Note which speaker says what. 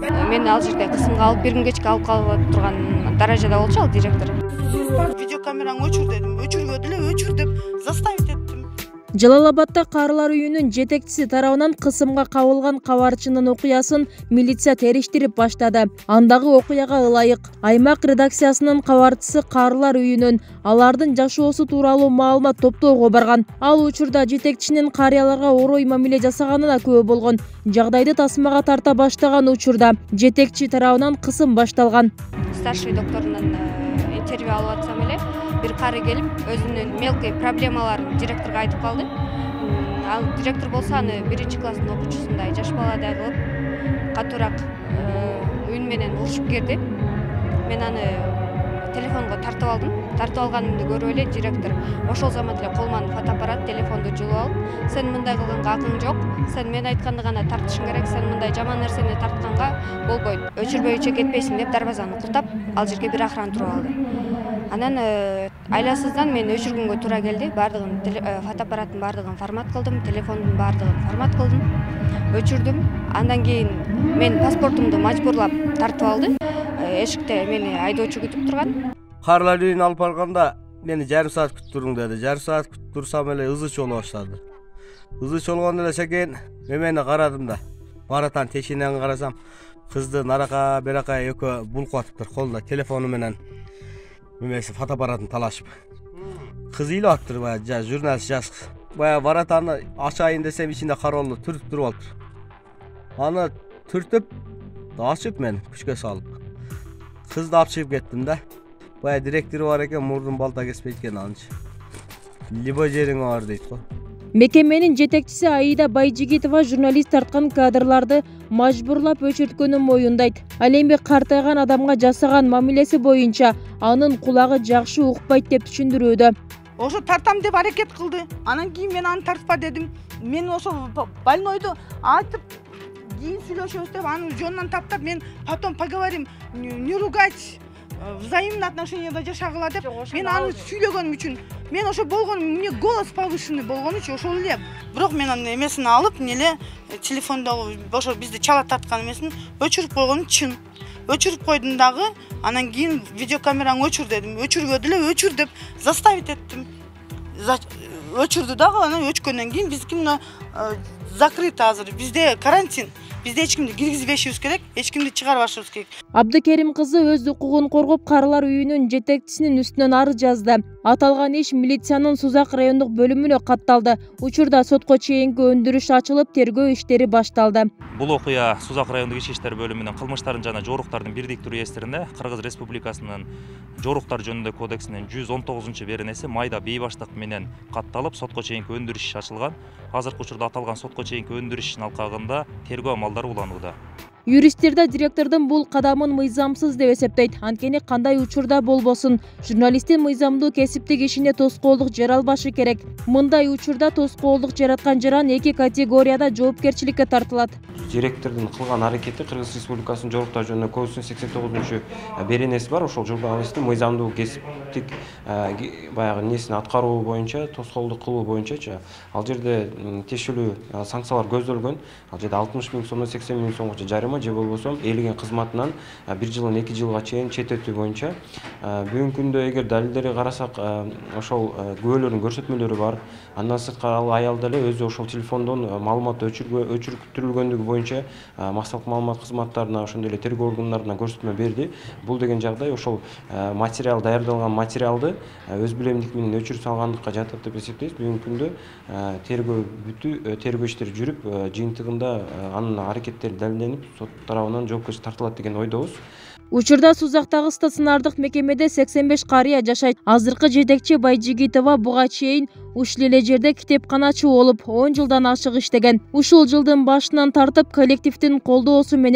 Speaker 1: Мен ал жерде кысымга алып, бир күн кечке алып калып турган даражада болчу ал директор.
Speaker 2: Видеокамераңды өчүр дедим. Өчүргөдү эле, өчүр деп заставить эттим.
Speaker 3: Жалал-Абадта карылар үйүнүн жетекчиси тарабынан кысымга кабылган кабарчынын окуясын милиция териштирип баштады. Андагы окуяга ылайык аймак редакциясынын кабарчысы карылар үйүнөн алардын жашоосу тууралуу маалымат топтоого барган. Ал учурда жетекчинин карыяларга орой мамиле жасаганына күбө болгон. Жагдайды тасмага тарта баштаган учурда жетекчи тарабынан кысым башталган.
Speaker 1: Старший докторунан интервью алып атсам эле бир кары келип, өзүнүн мелкий проблемаларын директорго айтып калды. Ал директор болсо аны 1-класстын окуучусундай жаш баладай кылып, катуураак үн менен урушуп келди. Мен аны телефонго тартып алдым. Тартып алганымды көрүп эле директор ошол замат эле колуман фотоаппарат, телефонду жулуп алып, сен мындай кылганга акың жок, сен мен айтканды гана тартышың керек, сен мындай жаман нерсени тартканга болбойт. Өчүрбөйчү кетпейсиң деп дарбазаны култап, ал жерге бир охрана туруп алды. Анан айласыздан мен өчүргөнгө туура келди. Бардыгын фотоаппараттын бардыгын формат кылдым, телефондун бардыгын формат кылдым, өчүрдүм. Андан кийин мен паспортумду мажбурлап тартып алды. Эшикте мени айдоочу күтүп турган.
Speaker 4: Карылар үйүнө алып барганда мени жарым саат күтүп туруң деди. Жарым саат күтүп турсам эле ызы чоло баштады. Ызы чолгондо эле секен мени карадым да. Баратан тешинен карасам, кызды нарака берака экөө булкуп атыптыр колунда телефону менен. Мемесі фотоаппаратын талашып. Кыз ыйлап атыптыр, баягы журналист жаш. Баягы баратаны ачайын десем ичинде кароолу түртүп туруп алыптыр. Аны түртүп, ачып мен күчкө салып. Кызды алып чыгып кеттим да. Баягы директору бар экен, мурдун балта кеспейт экен анчы. Либо жериңе бар дейт го.
Speaker 3: Мекеменин жетекчиси Аида Байжигитова журналист тарткан кадрларды мажбурлап өчүрткөнүн моюндайт. Ал эми картайган адамга жасаган мамилеси боюнча анын кулагы жакшы укпайт деп түшүндүрүүдө.
Speaker 2: Ошо тартам деп аракет кылды. Анан кийин мен аны тартпа дедим. Мен ошо больнойду айтып, кийин сүйлөшөбүз деп анын жонунан таптап, мен потом поговорим, не ругать, взаимное отношенияда жашагыла деп мен аны сүйлөгөнүм үчүн. Мен ошо болгон, мне голос повышенный болгон үчүн ошол эле. Бирок мен анын эмесин алып, неле телефондогу ошо бизди чала тарткан эмесин өчүрүп койгонум чын. Өчүрүп койдум дагы, анан кийин видеокамераңды өчүр дедим. Өчүргөдү эле, өчүр деп заставить эттим. Өчүрдү дагы, анан өчкөндөн кийин биздики мына закрыто азыр. Бизде карантин. Бизде эч кимди киргизбешибиз керек, эч кимди чыгарбашыбыз керек.
Speaker 3: Абдыкерим кызы өз укугун коргоп карылар үйүнүн жетекчисинин үстүнөн арыз жазды. Аталган иш милициянын Сузак райондук бөлүмүнө катталды. Учурда сотко чейинки өндүрүш ачылып, тергөө иштери башталды.
Speaker 5: Бул окуя Сузак райондук ички иштер бөлүмүнүн кылмыштардын жана жоруктардын бирдиктүү реестринде Кыргыз Республикасынын жоруктар жөнүндө кодексинин 119-беренеси майда бейбаштык менен катталып, сотко чейинки өндүрүш ачылган. Азыркы учурда аталган сотко чейинки өндүрүштүн алкагында тергөө амалдары уланууда.
Speaker 3: Юристтерде директордун бул кадамын мыйзамсыз деп эсептейт. Анткени кандай учурда болбосун, журналисттин мыйзамдуу кесиптик ишине тоскоолдук жаралбашы керек. Мындай учурда тоскоолдук жараткан жаран 2 категорияда жоопкерчиликке тартылат.
Speaker 6: Директордун кылган аракети Кыргыз Республикасынын жоруктар жөнүндө кодексинин 89-беренеси бар. Ошол журналисттин мыйзамдуу кесиптик баягы несин аткаруу боюнча, тоскоолдук кылуу боюнча ал жерде тиешелүү санкциялар көздөлгөн. Ал жерде 60 000 сомдон 80 000 сомго жарыма же болбосо ээлеген кызматынан 1 жылдан 2 жылга чейин чет өтүү боюнча. Бүгүнкү күндө эгер далилдерге карасак, ошол күбөлөрдүн көрсөтмөлөрү бар. Андан сырткары ал аял деле өзү ошол телефондон маалымат өчүрүлгөндүгү боюнча максаттык маалымат кызматтарына, ошондой эле тергөө органдарына көрсөтмө берди. Бул деген жагдай ошол материал, даярдалган материалды өз билемдик менен өчүрүп салгандыкка жатат деп эсептейбиз. Бүгүнкү күндө тергөө бүтүп, тергөө иштери жүрүп, жыйынтыгында анын аракеттери далилденип, сот тарабынан жоопкерчиликке тартылат деген ойдобуз.
Speaker 3: Учурда Сузактагы стационардык мекемеде 85 карыя жашайт. Азыркы жетекчи Байжигитова буга чейин ушул эле жерде китепканачы болуп 10 жылдан ашык иштеген. Ушул жылдын башынан тартып коллективдин колдоосу менен